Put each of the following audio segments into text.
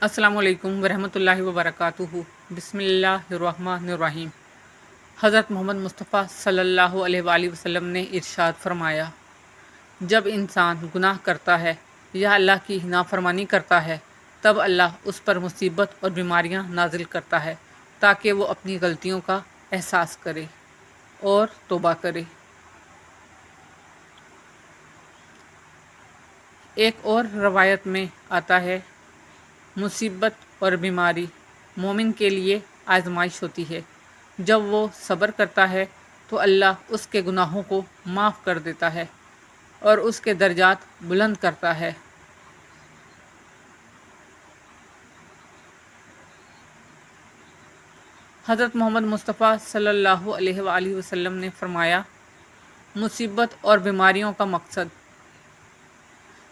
السلام علیکم ورحمۃ اللہ وبرکاتہ۔ بسم اللہ الرحمن الرحیم۔ حضرت محمد مصطفیٰ صلی اللہ علیہ وآلہ وسلم نے ارشاد فرمایا، جب انسان گناہ کرتا ہے یا اللہ کی نافرمانی کرتا ہے تب اللہ اس پر مصیبت اور بیماریاں نازل کرتا ہے تاکہ وہ اپنی غلطیوں کا احساس کرے اور توبہ کرے۔ ایک اور روایت میں آتا ہے، مصیبت اور بیماری مومن کے لیے آزمائش ہوتی ہے۔ جب وہ صبر کرتا ہے تو اللہ اس کے گناہوں کو معاف کر دیتا ہے اور اس کے درجات بلند کرتا ہے۔ حضرت محمد مصطفیٰ صلی اللہ علیہ وآلہ وسلم نے فرمایا، مصیبت اور بیماریوں کا مقصد،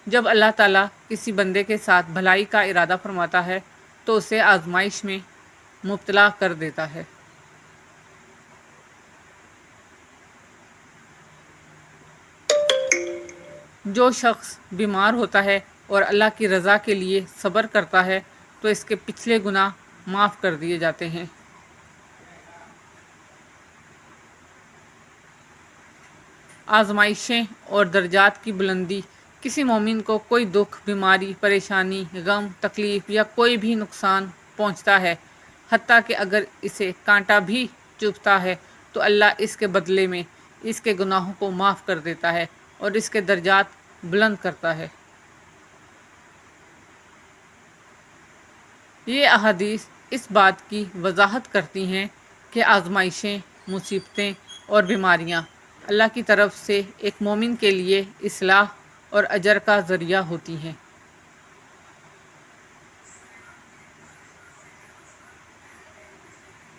جب اللہ تعالیٰ کسی بندے کے ساتھ بھلائی کا ارادہ فرماتا ہے تو اسے آزمائش میں مبتلا کر دیتا ہے۔ جو شخص بیمار ہوتا ہے اور اللہ کی رضا کے لیے صبر کرتا ہے تو اس کے پچھلے گناہ معاف کر دیے جاتے ہیں۔ آزمائشیں اور درجات کی بلندی، کسی مومن کو کوئی دکھ، بیماری، پریشانی، غم، تکلیف یا کوئی بھی نقصان پہنچتا ہے، حتیٰ کہ اگر اسے کانٹا بھی چبھتا ہے تو اللہ اس کے بدلے میں اس کے گناہوں کو معاف کر دیتا ہے اور اس کے درجات بلند کرتا ہے۔ یہ احادیث اس بات کی وضاحت کرتی ہیں کہ آزمائشیں، مصیبتیں اور بیماریاں اللہ کی طرف سے ایک مومن کے لیے اصلاح اور اجر کا ذریعہ ہوتی ہیں۔